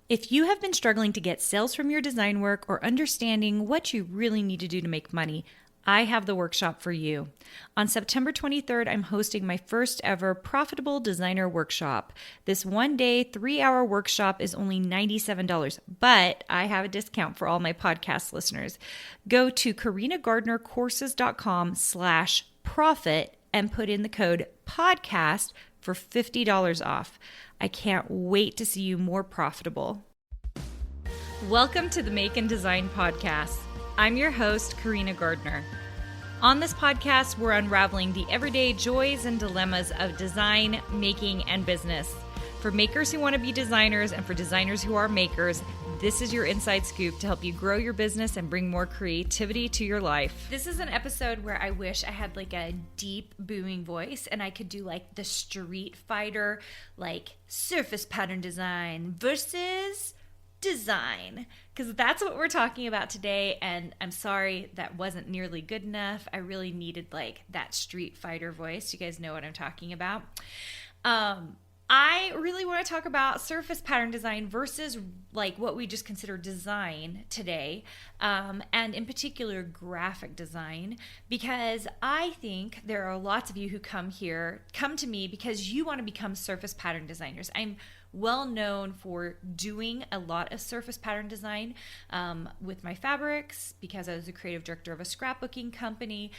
If you have been struggling to get sales from your design work or understanding what you really need to do to make money, I have the workshop for you. On September 23rd, I'm hosting my first ever Profitable Designer Workshop. This 1-day, 3-hour workshop is only $97, but I have a discount for all my podcast listeners. Go to carinagardnercourses.com/profit and put in the code podcast for $50 off. I can't wait to see you more profitable. Welcome to the Make and Design Podcast. I'm your host, Carina Gardner. On this podcast, we're unraveling the everyday joys and dilemmas of design, making, and business. For makers who want to be designers and for designers who are makers, this is your inside scoop to help you grow your business and bring more creativity to your life. This is an episode where I wish I had like a deep booming voice and I could do like the Street Fighter, like surface pattern design versus design, because that's what we're talking about today. And I'm sorry that wasn't nearly good enough. I really needed like that Street Fighter voice. You guys know what I'm talking about. I really want to talk about surface pattern design versus like what we just consider design today, and in particular graphic design, because I think there are lots of you who come to me because you want to become surface pattern designers. I'm well known for doing a lot of surface pattern design with my fabrics, because I was the creative director of a scrapbooking company,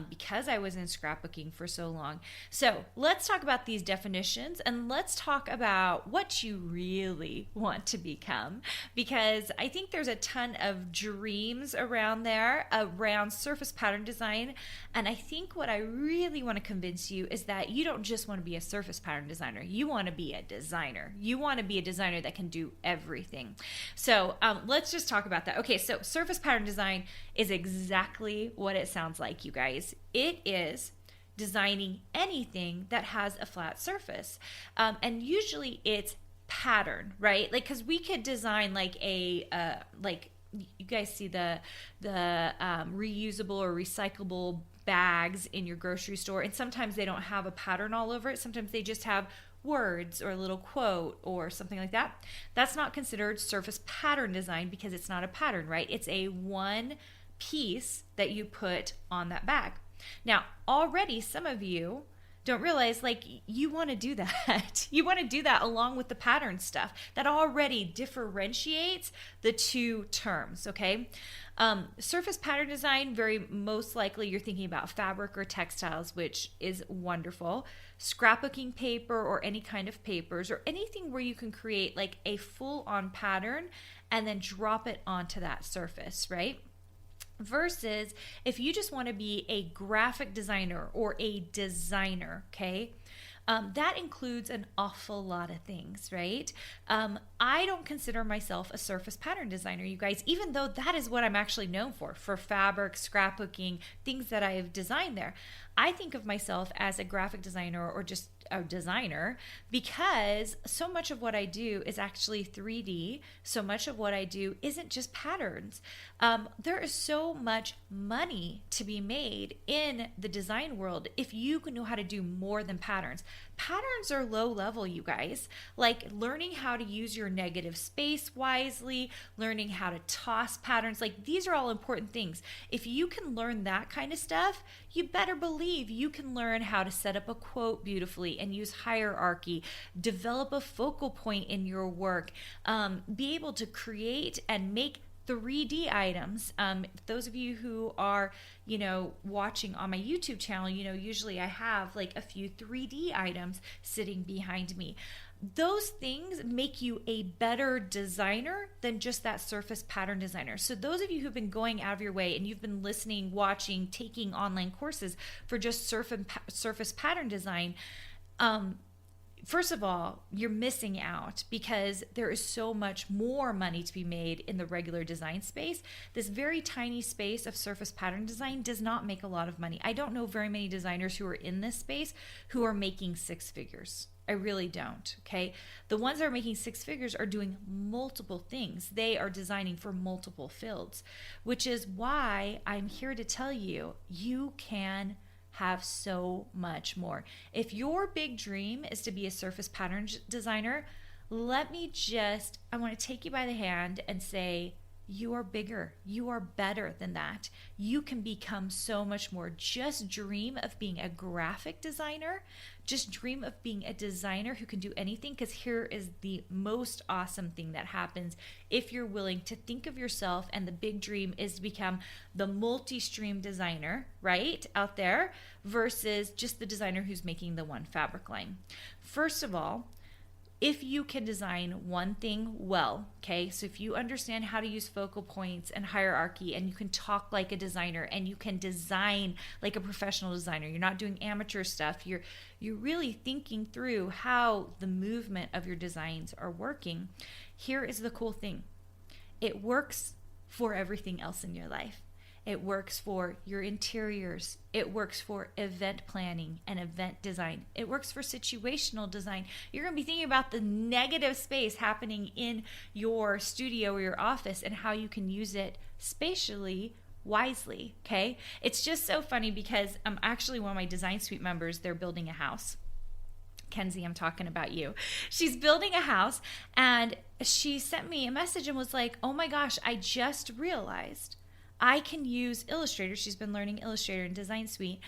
because I was in scrapbooking for so long. So let's talk about these definitions and let's talk about what you really want to become, because I think there's a ton of dreams around there around surface pattern design. And I think what I really want to convince you is that you don't just want to be a surface pattern designer. You want to be a designer. You want to be a designer that can do everything. So let's just talk about that. Okay, so surface pattern design is exactly what it sounds like, you guys. It is designing anything that has a flat surface. And usually it's pattern, right? Like, because we could design like like you guys see the reusable or recyclable bags in your grocery store, and sometimes they don't have a pattern all over it. Sometimes they just have words or a little quote or something like that. That's not considered surface pattern design because it's not a pattern, right? It's a one piece that you put on that bag. Now, already some of you don't realize, like, you want to do that. You want to do that along with the pattern stuff. That already differentiates the two terms, okay? Surface pattern design, very most likely you're thinking about fabric or textiles, which is wonderful. Scrapbooking paper or any kind of papers or anything where you can create like a full-on pattern and then drop it onto that surface, right? Versus if you just want to be a graphic designer or a designer, okay? That includes an awful lot of things, right? I don't consider myself a surface pattern designer, you guys, even though that is what I'm actually known for fabric, scrapbooking, things that I have designed there. I think of myself as a graphic designer or just a designer because so much of what I do is actually 3D. So much of what I do isn't just patterns. There is so much money to be made in the design world if you can know how to do more than patterns. Patterns are low level, you guys. Like learning how to use your negative space wisely, learning how to toss patterns. Like these are all important things. If you can learn that kind of stuff, you better believe you can learn how to set up a quote beautifully and use hierarchy, develop a focal point in your work, be able to create and make 3D items. Those of you who are, watching on my YouTube channel, usually I have like a few 3D items sitting behind me. Those things make you a better designer than just that surface pattern designer. So those of you who've been going out of your way and you've been listening, watching, taking online courses for just surface pattern design, first of all, you're missing out because there is so much more money to be made in the regular design space. This very tiny space of surface pattern design does not make a lot of money. I don't know very many designers who are in this space who are making six figures. I really don't, okay? The ones that are making six figures are doing multiple things. They are designing for multiple fields, which is why I'm here to tell you, you can have so much more. If your big dream is to be a surface pattern designer, I want to take you by the hand and say, you are bigger. You are better than that. You can become so much more. Just dream of being a graphic designer. Just dream of being a designer who can do anything, because here is the most awesome thing that happens if you're willing to think of yourself, and the big dream is to become the multi-stream designer, right, out there, versus just the designer who's making the one fabric line. First of all, if you can design one thing well, okay, so if you understand how to use focal points and hierarchy, and you can talk like a designer, and you can design like a professional designer, you're not doing amateur stuff, you're really thinking through how the movement of your designs are working. Here is the cool thing. It works for everything else in your life. It works for your interiors. It works for event planning and event design. It works for situational design. You're going to be thinking about the negative space happening in your studio or your office and how you can use it spatially wisely, okay? It's just so funny because actually one of my design suite members, they're building a house. Kenzie, I'm talking about you. She's building a house, and she sent me a message and was like, oh my gosh, I just realized I can use Illustrator. She's been learning Illustrator and Design Suite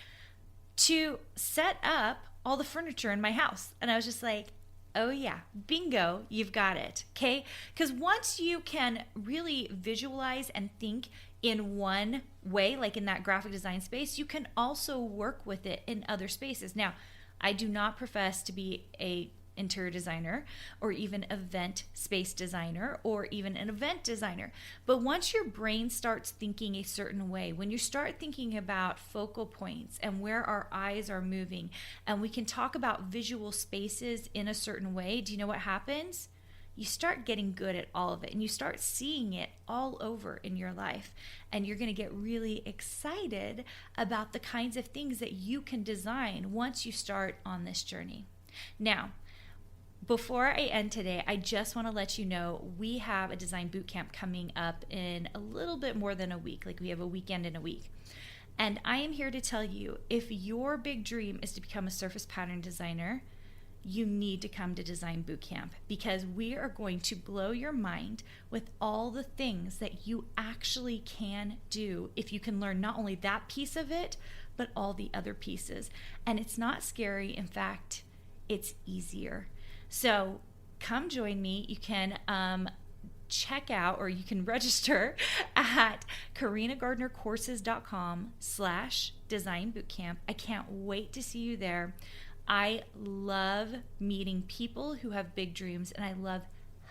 to set up all the furniture in my house. And I was just like, oh yeah, bingo, you've got it, okay? Because once you can really visualize and think in one way, like in that graphic design space, you can also work with it in other spaces. Now, I do not profess to be a interior designer or even event space designer or even an event designer. But once your brain starts thinking a certain way, when you start thinking about focal points and where our eyes are moving, and we can talk about visual spaces in a certain way, do you know what happens? You start getting good at all of it, and you start seeing it all over in your life, and you're going to get really excited about the kinds of things that you can design once you start on this journey. Now, before I end today, I just want to let you know we have a design boot camp coming up in a little bit more than a week. Like, we have a weekend in a week. And I am here to tell you, if your big dream is to become a surface pattern designer, you need to come to Design Boot Camp, because we are going to blow your mind with all the things that you actually can do if you can learn not only that piece of it, but all the other pieces. And it's not scary. In fact, it's easier. So come join me. You can check out, or you can register at carinagardnercourses.com/design bootcamp. I can't wait to see you there. I love meeting people who have big dreams, and I love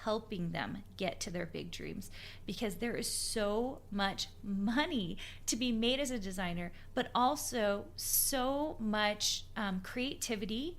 helping them get to their big dreams, because there is so much money to be made as a designer, but also so much creativity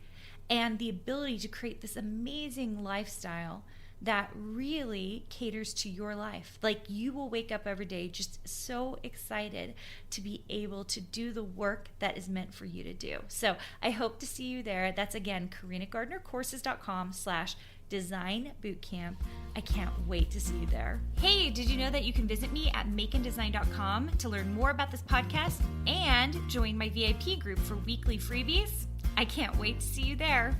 and the ability to create this amazing lifestyle that really caters to your life. Like, you will wake up every day just so excited to be able to do the work that is meant for you to do. So I hope to see you there. That's, again, carinagardnercourses.com/design bootcamp. I can't wait to see you there. Hey, did you know that you can visit me at makeanddesign.com to learn more about this podcast and join my VIP group for weekly freebies? I can't wait to see you there.